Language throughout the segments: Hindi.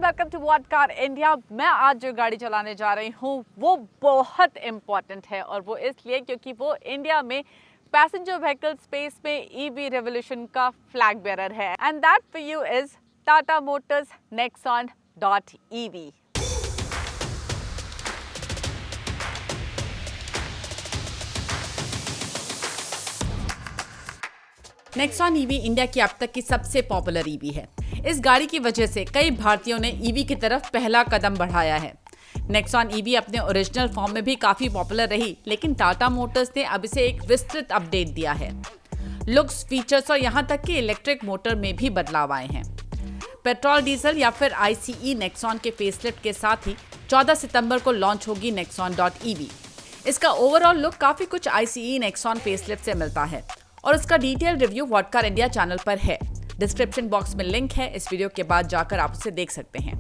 Welcome to what car India. मैं आज जो गाड़ी चलाने जा रही हूँ वो बहुत इम्पॉर्टेंट है और वो इसलिए क्योंकि वो इंडिया में पैसेंजर व्हीकल स्पेस में ईवी रेवोल्यूशन का फ्लैग बेरर है and that for you is Tata Motors Nexon dot EV. Nexon EV India की अब तक की सबसे पॉपुलर ईवी है। इस गाड़ी की वजह से कई भारतीयों ने ईवी की तरफ पहला कदम बढ़ाया है। नेक्सॉन ईवी अपने ओरिजिनल फॉर्म में भी काफी पॉपुलर रही, लेकिन टाटा मोटर्स ने अब इसे एक विस्तृत अपडेट दिया है। लुक्स, फीचर्स और यहाँ तक कि इलेक्ट्रिक मोटर में भी बदलाव आए हैं। पेट्रोल, डीजल या फिर आईसीई नेक्सॉन के फेसलिफ्ट के साथ ही 14 सितंबर को लॉन्च होगी नेक्सॉन डॉट ईवी। इसका ओवरऑल लुक काफी कुछ आईसीई नेक्सॉन फेसलिफ्ट से मिलता है और उसका detail review what car India channel पर है। डिस्क्रिप्शन बॉक्स में लिंक है, इस वीडियो के बाद जाकर आप उसे देख सकते हैं।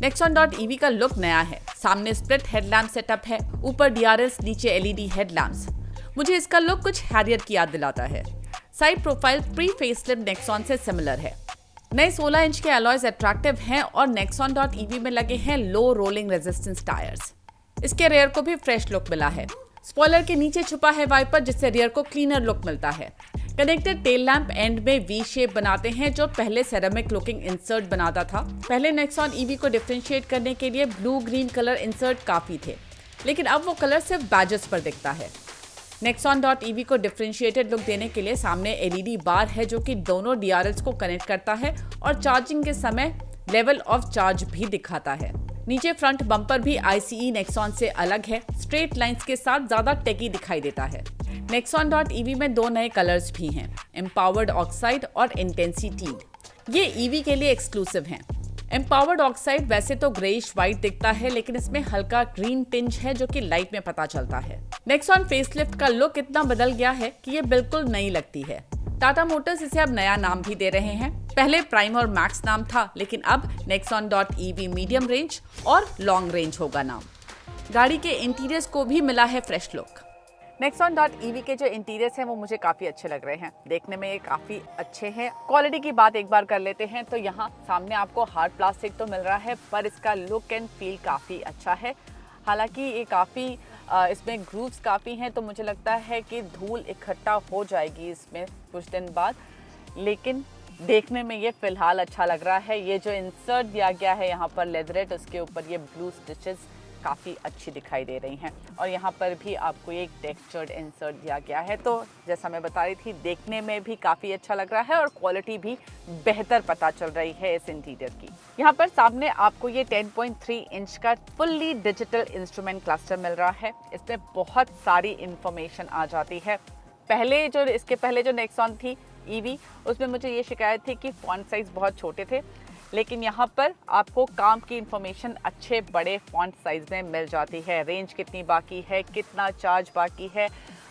नेक्सॉन डॉट ईवी का लुक नया है। सामने स्प्लिट हेडलैम्प सेटअप है, ऊपर डीआरएल्स, नीचे एलईडी हेडलैम्प्स। मुझे इसका लुक कुछ हैरियर की याद दिलाता है। Side profile pre facelift Nexon से सिमिलर है। नए 16 इंच के अलॉयज अट्रैक्टिव हैं और नेक्सॉन डॉट ईवी में लगे हैं लो रोलिंग रेजिस्टेंस टायर्स। इसके रेयर को भी फ्रेश लुक मिला है। स्पॉइलर के नीचे छुपा है वाइपर, जिससे रियर को क्लीनर लुक मिलता है। कनेक्टेड टेल लैंप एंड में वी शेप बनाते हैं, जो पहले सेरेमिक लुकिंग इंसर्ट बनाता था। पहले नेक्सॉन ईवी को डिफरेंशिएट करने के लिए ब्लू ग्रीन कलर इंसर्ट काफी थे, लेकिन अब वो कलर सिर्फ बैजेस पर दिखता है। नेक्सॉन डॉट ईवी को डिफरेंशिएटेड लुक देने के लिए सामने एलईडी बार है, जो कि दोनों डीआरएल्स को कनेक्ट करता है और चार्जिंग के समय लेवल ऑफ चार्ज भी दिखाता है। नीचे फ्रंट बम्पर भी आईसीई नेक्सॉन से अलग है, स्ट्रेट लाइंस के साथ ज्यादा टेकी दिखाई देता है। नेक्सॉन डॉट ईवी में 2 नए कलर्स भी हैं, एम्पावर्ड ऑक्साइड और इंटेंसिटीड। ये ईवी के लिए एक्सक्लूसिव हैं। एम्पावर्ड ऑक्साइड वैसे तो ग्रेइश व्हाइट दिखता है, लेकिन इसमें हल्का ग्रीन टिंज है, जो कि लाइट में पता चलता है। नेक्सॉन फेसलिफ्ट का लुक इतना बदल गया है कि ये बिल्कुल नई लगती है। टाटा मोटर्स इसे अब नया नाम भी दे रहे हैं। पहले प्राइम और मैक्स नाम था, लेकिन अब Nexon dot EV medium range और लॉन्ग रेंज होगा नाम। गाड़ी के इंटीरियर्स को भी मिला है fresh look. Nexon dot EV के जो इंटीरियर्स हैं वो मुझे काफ़ी अच्छे लग रहे हैं। देखने में ये काफ़ी अच्छे हैं। क्वालिटी की बात एक बार कर लेते हैं तो यहाँ सामने आपको हार्ड प्लास्टिक तो मिल रहा है, पर इसका लुक एंड फील काफ़ी अच्छा है। हालांकि ये काफ़ी इसमें ग्रूव्स काफ़ी हैं, तो मुझे लगता है कि धूल इकट्ठा हो जाएगी इसमें कुछ दिन बाद, लेकिन देखने में ये फ़िलहाल अच्छा लग रहा है। ये जो इंसर्ट दिया गया है यहाँ पर लेदरेट, उसके ऊपर ये ब्लू स्टिचेस काफ़ी अच्छी दिखाई दे रही हैं और यहाँ पर भी आपको एक टेक्सचर्ड इंसर्ट दिया गया है। तो जैसा मैं बता रही थी, देखने में भी काफ़ी अच्छा लग रहा है और क्वालिटी भी बेहतर पता चल रही है इस इंटीरियर की। यहाँ पर सामने आपको ये 10.3 इंच का फुल्ली डिजिटल इंस्ट्रूमेंट क्लस्टर मिल रहा है। इसमें बहुत सारी इंफॉर्मेशन आ जाती है। इसके पहले जो नेक्सॉन थी ईवी, उसमें मुझे ये शिकायत थी कि फॉन्ट साइज़ बहुत छोटे थे, लेकिन यहाँ पर आपको काम की इंफॉर्मेशन अच्छे बड़े फॉन्ट साइज में मिल जाती है। रेंज कितनी बाकी है, कितना चार्ज बाकी है,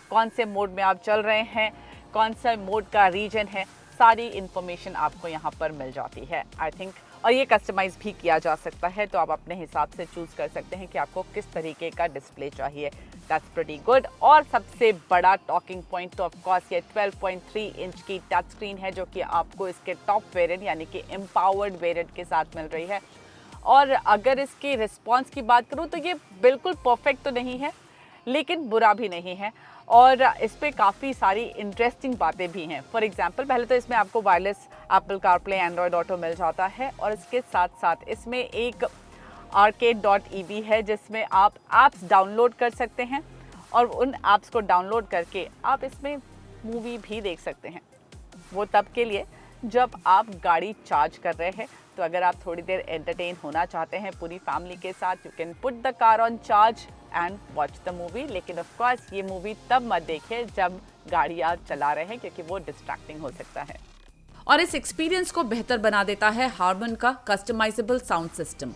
कौन से मोड में आप चल रहे हैं, कौन सा मोड का रीजन है, सारी इंफॉर्मेशन आपको यहाँ पर मिल जाती है आई थिंक। और ये कस्टमाइज़ भी किया जा सकता है, तो आप अपने हिसाब से चूज़ कर सकते हैं कि आपको किस तरीके का डिस्प्ले चाहिए। That's pretty good. और सबसे बड़ा टॉकिंग पॉइंट तो ऑफ कोर्स ये 12.3 इंच की टच स्क्रीन है, जो कि आपको इसके टॉप वेरिएंट यानी कि एम्पावर्ड वेरिएंट के साथ मिल रही है। और अगर इसकी रिस्पॉन्स की बात करूँ तो ये बिल्कुल परफेक्ट तो नहीं है, लेकिन बुरा भी नहीं है और इस पर काफ़ी सारी इंटरेस्टिंग बातें भी हैं। फॉर एग्जांपल, पहले तो इसमें आपको wireless Apple CarPlay, Android Auto मिल जाता है और इसके साथ साथ इसमें एक आर्केड डॉट ईवी है, जिसमें आप ऐप्स डाउनलोड कर सकते हैं और उन ऐप्स को डाउनलोड करके आप इसमें मूवी भी देख सकते हैं। वो तब के लिए जब आप गाड़ी चार्ज कर रहे हैं। तो अगर आप थोड़ी देर एंटरटेन होना चाहते हैं पूरी फैमिली के साथ, you can put the car on charge and watch the movie. लेकिन ऑफ कोर्स ये मूवी तब मत देखिए जब गाड़ी आप चला रहे हैं, क्योंकि वो डिस्ट्रैक्टिंग हो सकता है। और इस एक्सपीरियंस को बेहतर बना देता है हार्मन का कस्टमाइजेबल साउंड सिस्टम।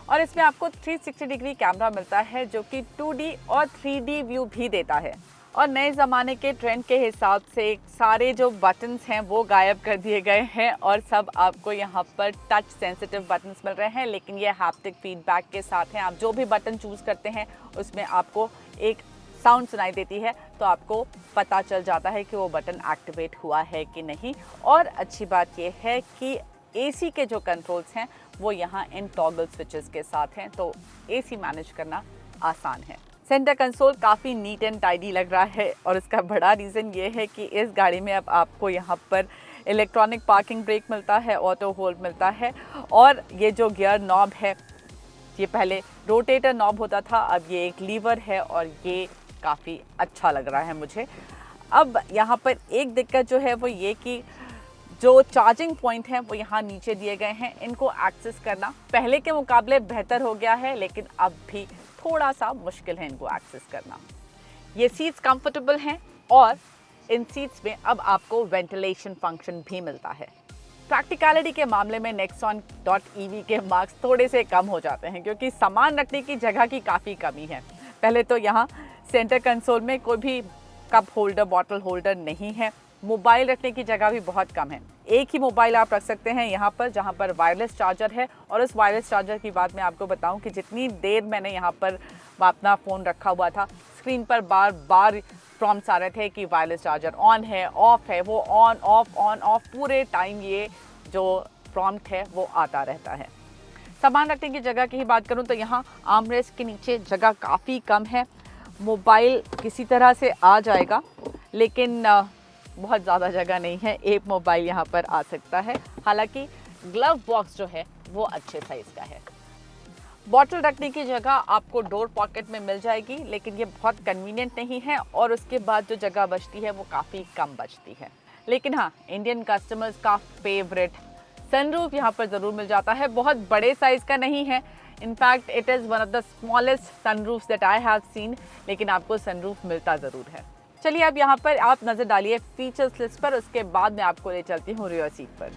और इसमें आपको 360 डिग्री कैमरा मिलता है, जो कि 2D और 3D व्यू भी देता है। और नए ज़माने के ट्रेंड के हिसाब से सारे जो बटन्स हैं वो गायब कर दिए गए हैं और सब आपको यहाँ पर टच सेंसिटिव बटन्स मिल रहे हैं, लेकिन ये हैप्टिक फीडबैक के साथ हैं। आप जो भी बटन चूज़ करते हैं उसमें आपको एक साउंड सुनाई देती है, तो आपको पता चल जाता है कि वो बटन एक्टिवेट हुआ है कि नहीं। और अच्छी बात यह है कि एसी के जो कंट्रोल्स हैं वो यहाँ इन टॉगल स्विचेस के साथ हैं, तो एसी मैनेज करना आसान है। सेंटर कंसोल काफ़ी नीट एंड टाइडी लग रहा है और इसका बड़ा रीज़न ये है कि इस गाड़ी में अब आपको यहाँ पर इलेक्ट्रॉनिक पार्किंग ब्रेक मिलता है, ऑटो होल्ड मिलता है, और ये जो गियर नॉब है ये पहले रोटेटर नॉब होता था, अब ये एक लीवर है और ये काफ़ी अच्छा लग रहा है मुझे। अब यहाँ पर एक दिक्कत जो है वो ये कि जो चार्जिंग पॉइंट हैं वो यहाँ नीचे दिए गए हैं, इनको एक्सेस करना पहले के मुकाबले बेहतर हो गया है, लेकिन अब भी थोड़ा सा मुश्किल है इनको एक्सेस करना। ये सीट्स कंफर्टेबल हैं और इन सीट्स में अब आपको वेंटिलेशन फंक्शन भी मिलता है। प्रैक्टिकलिटी के मामले में Nexon.ev के मार्क्स थोड़े से कम हो जाते हैं क्योंकि सामान रखने की जगह की काफ़ी कमी है। पहले तो यहाँ सेंटर कंसोल में कोई भी कप होल्डर, बॉटल होल्डर नहीं है। मोबाइल रखने की जगह भी बहुत कम है। एक ही मोबाइल आप रख सकते हैं यहाँ पर, जहाँ पर वायरलेस चार्जर है। और उस वायरलेस चार्जर की बात मैं आपको बताऊं कि जितनी देर मैंने यहाँ पर अपना फ़ोन रखा हुआ था, स्क्रीन पर बार बार प्रॉम्प्ट्स आ रहे थे कि वायरलेस चार्जर ऑन है, ऑफ है, वो ऑन ऑफ पूरे टाइम ये जो प्रॉम्प्ट है वो आता रहता है। सामान रखने की जगह की ही बात करूँ तो यहाँ आर्मरेस्ट के नीचे जगह काफ़ी कम है। मोबाइल किसी तरह से आ जाएगा, लेकिन बहुत ज़्यादा जगह नहीं है, एक मोबाइल यहाँ पर आ सकता है। हालांकि ग्लव बॉक्स जो है वो अच्छे साइज़ का है। बॉटल रखने की जगह आपको डोर पॉकेट में मिल जाएगी, लेकिन ये बहुत कन्वीनियंट नहीं है और उसके बाद जो जगह बचती है वो काफ़ी कम बचती है। लेकिन हाँ, इंडियन कस्टमर्स का फेवरेट सनरूफ यहाँ पर ज़रूर मिल जाता है। बहुत बड़े साइज़ का नहीं है, in fact it is one of the smallest sunroofs that I have seen, लेकिन आपको सनरूफ मिलता ज़रूर है। चलिए अब यहाँ पर आप नज़र डालिए फीचर्स लिस्ट पर, उसके बाद मैं आपको ले चलती हूँ रियर सीट पर।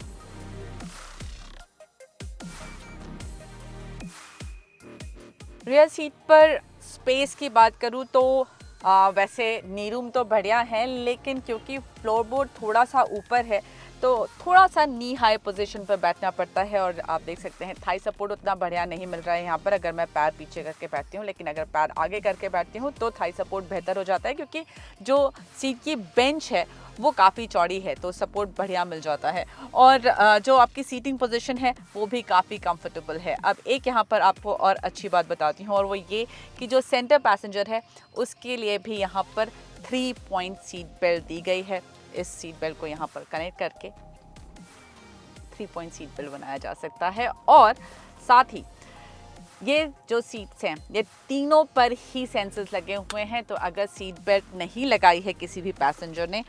रियर सीट पर स्पेस की बात करूँ तो वैसे नी रूम तो बढ़िया है, लेकिन क्योंकि फ्लोरबोर्ड थोड़ा सा ऊपर है तो थोड़ा सा नी हाई पोजीशन पर बैठना पड़ता है। और आप देख सकते हैं थाई सपोर्ट उतना बढ़िया नहीं मिल रहा है यहाँ पर अगर मैं पैर पीछे करके बैठती हूँ, लेकिन अगर पैर आगे करके बैठती हूँ तो थाई सपोर्ट बेहतर हो जाता है, क्योंकि जो सीट की बेंच है वो काफ़ी चौड़ी है तो सपोर्ट बढ़िया मिल जाता है। और जो आपकी सीटिंग पोजीशन है वो भी काफ़ी कंफर्टेबल है। अब एक यहाँ पर आपको और अच्छी बात बताती हूँ, और वो ये कि जो सेंटर पैसेंजर है उसके लिए भी यहाँ पर 3 पॉइंट सीट बेल्ट दी गई है। इस सीट बेल्ट को यहाँ पर कनेक्ट करके 3 पॉइंट सीट बेल्ट बनाया जा सकता है। और साथ ही ये जो सीट्स हैं ये तीनों पर ही सेंसर्स लगे हुए हैं, तो अगर सीट बेल्ट नहीं लगाई है किसी भी पैसेंजर ने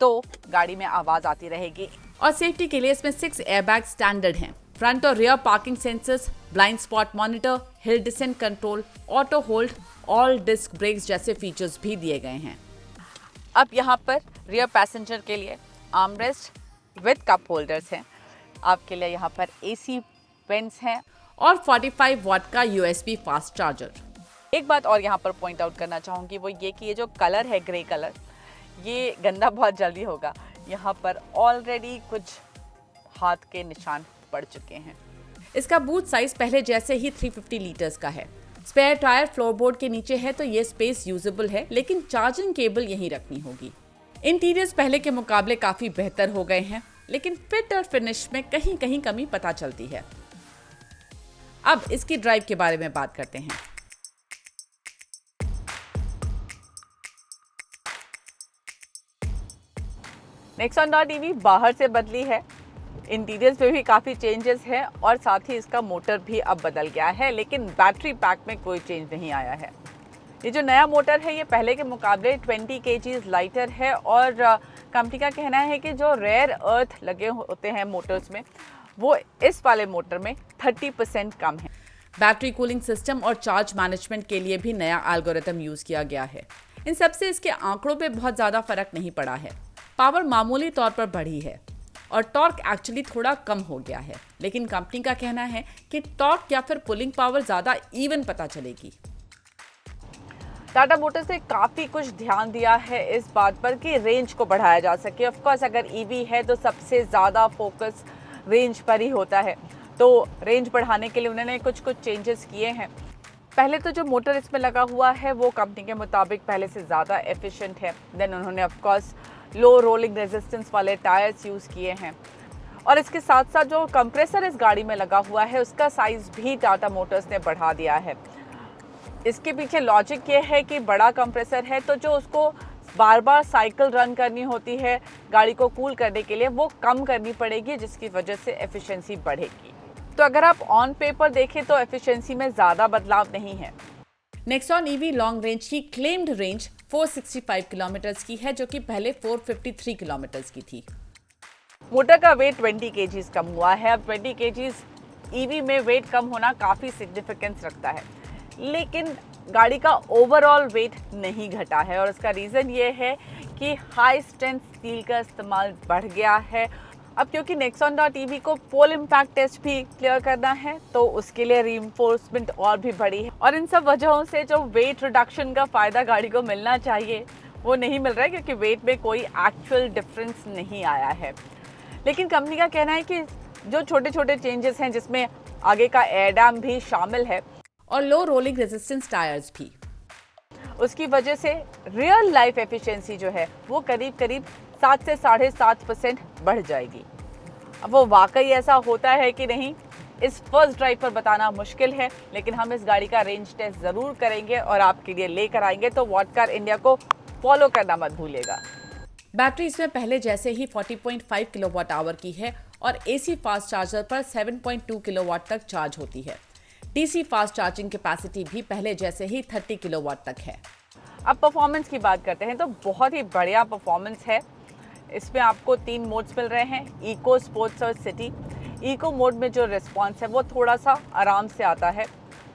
तो गाड़ी में आवाज़ आती रहेगी। और सेफ्टी के लिए इसमें 6 एयरबैग स्टैंडर्ड हैं। फ्रंट और rear parking sensors, blind spot monitor, hill descent control, auto hold, all disc brakes जैसे फीचर्स भी दिए गए हैं। अब यहाँ पर रियर पैसेंजर के लिए आर्मरेस्ट विद कप होल्डर्स हैं। आपके लिए यहाँ पर एसी वेंट्स हैं और 45 वाट का USB फास्ट चार्जर। एक बात और यहाँ पर पॉइंट आउट करना चाहूँगी, वो ये कि ये जो कलर है ग्रे कलर, ये गंदा बहुत जल्दी होगा। यहाँ पर ऑलरेडी कुछ हाथ के निशान पड़ चुके हैं। इसका बूट साइज पहले जैसे ही 350 लीटर्स का है। स्पेयर टायर फ्लोरबोर्ड के नीचे है तो ये स्पेस यूजेबल है, लेकिन चार्जिंग केबल यहीं रखनी होगी। इंटीरियर्स पहले के मुकाबले काफी बेहतर हो गए हैं, लेकिन फिट और फिनिश में कहीं कहीं कमी पता चलती है। अब इसकी ड्राइव के बारे में बात करते हैं। Nexon.ev बाहर से बदली है, इंटीरियर्स पे भी काफ़ी चेंजेस है और साथ ही इसका मोटर भी अब बदल गया है, लेकिन बैटरी पैक में कोई चेंज नहीं आया है। ये जो नया मोटर है ये पहले के मुकाबले 20 kg लाइटर है और कंपनी का कहना है कि जो रेयर अर्थ लगे होते हैं मोटर्स में वो इस वाले मोटर में 30% कम है। बैटरी कूलिंग सिस्टम और चार्ज मैनेजमेंट के लिए भी नया एल्गोरिथम यूज किया गया है। इन सबसे इसके आंकड़ों पे बहुत ज़्यादा फर्क नहीं पड़ा है। पावर मामूली तौर पर बढ़ी है और टॉर्क एक्चुअली थोड़ा कम हो गया है, लेकिन कंपनी का कहना है कि टॉर्क या फिर पुलिंग पावर ज़्यादा इवन पता चलेगी। टाटा मोटर्स ने काफ़ी कुछ ध्यान दिया है इस बात पर कि रेंज को बढ़ाया जा सके। ऑफ कोर्स अगर ईवी है तो सबसे ज़्यादा फोकस रेंज पर ही होता है, तो रेंज बढ़ाने के लिए उन्होंने कुछ चेंजेस किए हैं। पहले तो जो मोटर इसमें लगा हुआ है वो कंपनी के मुताबिक पहले से ज़्यादा एफिशिएंट है। देन उन्होंने of course low rolling resistance वाले टायर्स यूज़ किए हैं और इसके साथ साथ जो कंप्रेसर इस गाड़ी में लगा हुआ है उसका साइज़ भी टाटा मोटर्स ने बढ़ा दिया है। इसके पीछे लॉजिक ये है कि बड़ा कंप्रेसर है तो जो उसको बार बार साइकिल रन करनी होती है गाड़ी को कूल करने के लिए वो कम करनी पड़ेगी, जिसकी वजह से एफिशिएंसी बढ़ेगी। तो अगर आप ऑन पेपर देखें तो एफिशिएंसी में ज़्यादा बदलाव नहीं है। नेक्सॉन ईवी लॉन्ग रेंज की क्लेम्ड रेंज 465 किलोमीटर्स की है, जो कि पहले 453 किलोमीटर्स की थी। मोटर का वेट 20 केजीज कम हुआ है। अब 20 केजीज ईवी में वेट कम होना काफ़ी सिग्निफिकेंस रखता है, लेकिन गाड़ी का ओवरऑल वेट नहीं घटा है और इसका रीज़न ये है कि हाई स्ट्रेंथ स्टील का इस्तेमाल बढ़ गया है। अब क्योंकि Nexon.ev को पोल इम्पैक्ट टेस्ट भी क्लियर करना है तो उसके लिए रीइंफोर्समेंट और भी बढ़ी है और इन सब वजहों से जो वेट रिडक्शन का फ़ायदा गाड़ी को मिलना चाहिए वो नहीं मिल रहा है, क्योंकि वेट में कोई एक्चुअल डिफरेंस नहीं आया है। लेकिन कंपनी का कहना है कि जो छोटे छोटे चेंजेस हैं, जिसमें आगे का एयर डैम भी शामिल है और लो रोलिंग रेजिस्टेंस टायर्स भी, उसकी वजह से रियल लाइफ एफिशिएंसी जो है वो करीब करीब 7 से 7.5% बढ़ जाएगी। अब वो वाकई ऐसा होता है कि नहीं, इस फर्स्ट ड्राइव पर बताना मुश्किल है, लेकिन हम इस गाड़ी का रेंज टेस्ट ज़रूर करेंगे और आपके लिए लेकर आएंगे। तो वॉटकार इंडिया को फॉलो करना मत भूलिएगा। बैटरी इसमें पहले जैसे ही 40.5 किलोवाट आवर की है और एसी फास्ट चार्जर पर 7.2 किलोवाट तक चार्ज होती है। डीसी फास्ट चार्जिंग कैपेसिटी भी पहले जैसे ही 30 किलोवाट तक है। अब परफॉर्मेंस की बात करते हैं तो बहुत ही बढ़िया परफॉर्मेंस है। इसमें आपको 3 मोड्स मिल रहे हैं, इको, स्पोर्ट्स और सिटी। इको मोड में जो रिस्पॉन्स है वो थोड़ा सा आराम से आता है,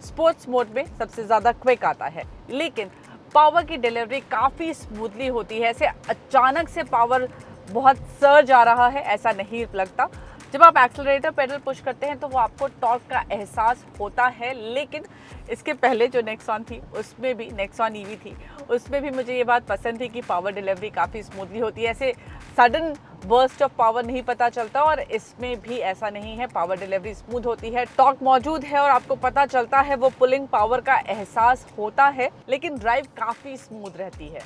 स्पोर्ट्स मोड में सबसे ज़्यादा क्विक आता है, लेकिन पावर की डिलीवरी काफ़ी स्मूथली होती है। ऐसे अचानक से पावर बहुत सर्ज आ रहा है ऐसा नहीं लगता। जब आप एक्सेलरेटर पेडल पुश करते हैं तो वो आपको टॉर्क का एहसास होता है, लेकिन इसके पहले जो नेक्सॉन थी उसमें भी, नेक्सॉन ईवी थी उसमें भी मुझे ये बात पसंद थी कि पावर डिलीवरी काफ़ी स्मूथली होती है। ऐसे सडन बर्स्ट ऑफ पावर नहीं पता चलता और इसमें भी ऐसा नहीं है। पावर डिलीवरी स्मूथ होती है, टॉर्क मौजूद है और आपको पता चलता है, वो पुलिंग पावर का एहसास होता है, लेकिन ड्राइव काफ़ी स्मूथ रहती है।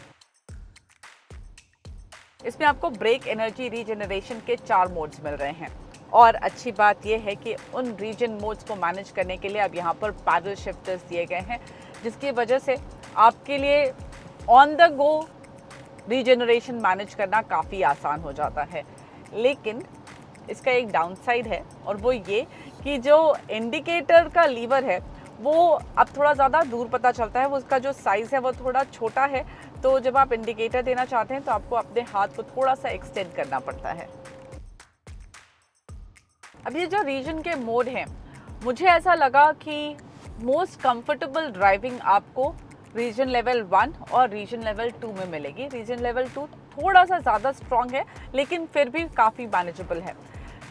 इसमें आपको ब्रेक एनर्जी रीजनरेशन के 4 मोड्स मिल रहे हैं और अच्छी बात यह है कि उन रीजन मोड्स को मैनेज करने के लिए अब यहाँ पर पैडल शिफ्टर्स दिए गए हैं, जिसकी वजह से आपके लिए on the go regeneration manage करना काफ़ी आसान हो जाता है। लेकिन इसका एक डाउनसाइड है और वो ये कि जो इंडिकेटर का लीवर है वो अब थोड़ा ज़्यादा दूर पता चलता है, वो उसका जो साइज़ है वो थोड़ा छोटा है, तो जब आप इंडिकेटर देना चाहते हैं तो आपको अपने हाथ को थोड़ा सा एक्सटेंड करना पड़ता है। अब ये जो रीजन के मोड हैं, मुझे ऐसा लगा कि मोस्ट कंफर्टेबल ड्राइविंग आपको रीजन लेवल 1 और रीजन लेवल 2 में मिलेगी। रीजन लेवल 2 थोड़ा सा ज़्यादा स्ट्रॉन्ग है, लेकिन फिर भी काफ़ी मैनेजेबल है।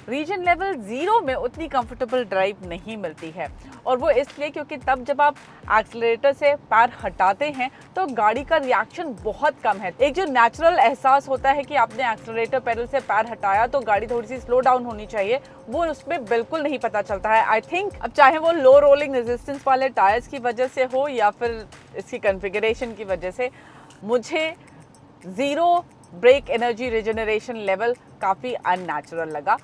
रीजन लेवल 0 में उतनी कंफर्टेबल ड्राइव नहीं मिलती है, और वो इसलिए क्योंकि तब जब आप एक्सीलरेटर से पैर हटाते हैं तो गाड़ी का रिएक्शन बहुत कम है। एक जो नेचुरल एहसास होता है कि आपने एक्सीलरेटर पेडल से पैर हटाया तो गाड़ी थोड़ी सी स्लो डाउन होनी चाहिए, वो उसमें बिल्कुल नहीं पता चलता है। आई थिंक अब चाहे वो लो रोलिंग रेजिस्टेंस वाले टायर्स की वजह से हो या फिर इसकी कॉन्फ़िगरेशन की वजह से, मुझे 0 ब्रेक एनर्जी रिजनरेशन लेवल काफ़ी अननेचुरल लगा।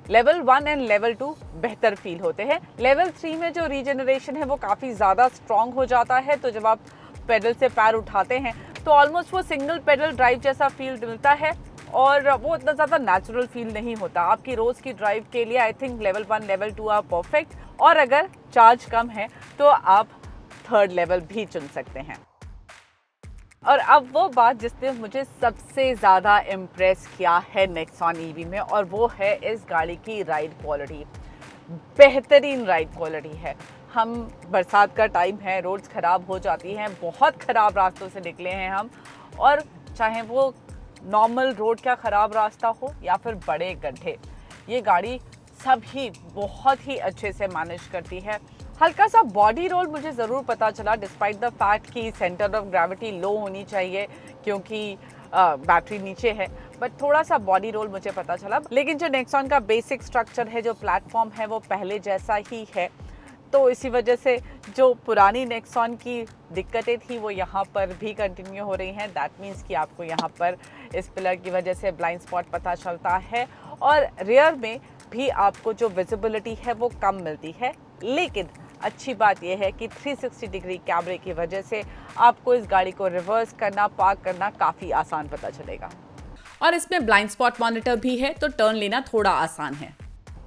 लेवल 1 एंड लेवल 2 बेहतर फील होते हैं। लेवल 3 में जो रीजनरेशन है वो काफ़ी ज़्यादा स्ट्रॉन्ग हो जाता है, तो जब आप पेडल से पैर उठाते हैं तो ऑलमोस्ट वो सिंगल पेडल ड्राइव जैसा फील मिलता है और वो इतना ज़्यादा नेचुरल फील नहीं होता। आपकी रोज़ की ड्राइव के लिए I think level 1 level 2 are perfect, और अगर चार्ज कम है तो आप 3rd लेवल भी चुन सकते हैं। और अब वो बात जिसने मुझे सबसे ज़्यादा इम्प्रेस किया है नेक्सॉन ईवी में, और वो है इस गाड़ी की राइड क्वालिटी। बेहतरीन राइड क्वालिटी है। हम बरसात का टाइम है, रोड्स ख़राब हो जाती हैं, बहुत ख़राब रास्तों से निकले हैं हम, और चाहे वो नॉर्मल रोड का ख़राब रास्ता हो या फिर बड़े गड्ढे, ये गाड़ी सभी बहुत ही अच्छे से मैनेज करती है। हल्का सा बॉडी रोल मुझे ज़रूर पता चला, डिस्पाइट द फैक्ट कि सेंटर ऑफ ग्रेविटी लो होनी चाहिए क्योंकि बैटरी नीचे है, बट थोड़ा सा बॉडी रोल मुझे पता चला। लेकिन जो नेक्सॉन का बेसिक स्ट्रक्चर है, जो प्लेटफॉर्म है, वो पहले जैसा ही है, तो इसी वजह से जो पुरानी नेक्सॉन की दिक्कतें थी वो यहाँ पर भी कंटिन्यू हो रही हैं। दैट मीन्स कि आपको यहाँ पर इस पिलर की वजह से ब्लाइंड स्पॉट पता चलता है, और रियर में भी आपको जो विजिबिलिटी है वो कम मिलती है, लेकिन अच्छी बात यह है कि 360 डिग्री कैमरे की वजह से आपको इस गाड़ी को रिवर्स करना, पार्क करना काफ़ी आसान पता चलेगा। और इसमें ब्लाइंड स्पॉट मॉनिटर भी है, तो टर्न लेना थोड़ा आसान है।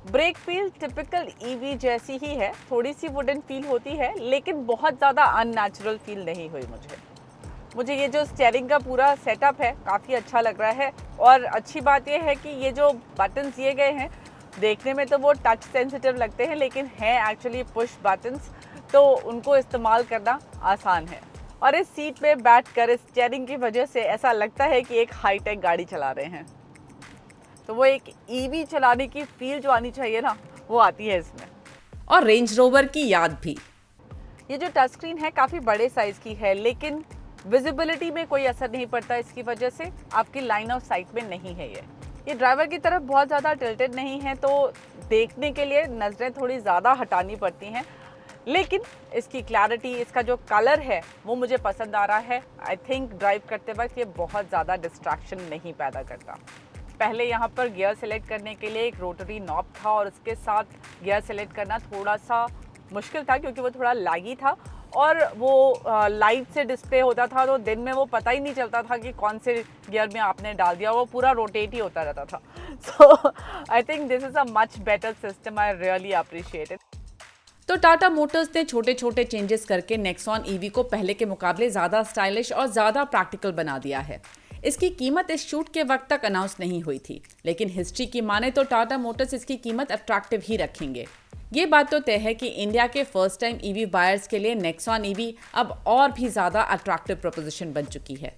ब्रेक फील टिपिकल ईवी जैसी ही है, थोड़ी सी वुडन फील होती है, लेकिन बहुत ज़्यादा अननेचुरल फील नहीं हुई मुझे ये जो स्टीयरिंग का पूरा सेटअप है काफ़ी अच्छा लग रहा है। और अच्छी बात यह है कि ये जो बटन्स दिए गए हैं देखने में तो वो टच सेंसिटिव लगते हैं, लेकिन हैं एक्चुअली पुश बटन्स, तो उनको इस्तेमाल करना आसान है। और इस सीट पे बैठकर इस स्टीयरिंग की वजह से ऐसा लगता है कि एक हाईटेक गाड़ी चला रहे हैं। तो वो एक ईवी चलाने की फील जो आनी चाहिए ना, वो आती है इसमें। और रेंज रोवर की याद भी। ये जो टच स्क्रीन है काफ़ी बड़े साइज़ की है, लेकिन विजिबिलिटी में कोई असर नहीं पड़ता इसकी वजह से, आपकी लाइन ऑफ साइट में नहीं है ये ड्राइवर की तरफ बहुत ज़्यादा टिल्टेड नहीं है, तो देखने के लिए नज़रें थोड़ी ज़्यादा हटानी पड़ती हैं, लेकिन इसकी क्लैरिटी, इसका जो कलर है वो मुझे पसंद आ रहा है। आई थिंक ड्राइव करते वक्त ये बहुत ज़्यादा डिस्ट्रैक्शन नहीं पैदा करता। पहले यहाँ पर गियर सेलेक्ट करने के लिए एक रोटरी नॉब था और उसके साथ गियर सेलेक्ट करना थोड़ा सा मुश्किल था क्योंकि वो थोड़ा लैगी था और वो लाइट से डिस्प्ले होता था, तो दिन में वो पता ही नहीं चलता था कि कौन से गियर में आपने डाल दिया, वो पूरा रोटेट ही होता रहता था। So I think this is a much better system, I really appreciate it. तो टाटा मोटर्स ने छोटे छोटे चेंजेस करके नेक्सॉन ईवी को पहले के मुकाबले ज़्यादा स्टाइलिश और ज़्यादा प्रैक्टिकल बना दिया है। इसकी कीमत इस शूट के वक्त तक अनाउंस नहीं हुई थी, लेकिन हिस्ट्री की माने तो टाटा मोटर्स इसकी कीमत अट्रैक्टिव ही रखेंगे। ये बात तो तय है कि इंडिया के फर्स्ट टाइम ईवी बायर्स के लिए नेक्सॉन ईवी अब और भी ज़्यादा अट्रैक्टिव प्रोपोजिशन बन चुकी है।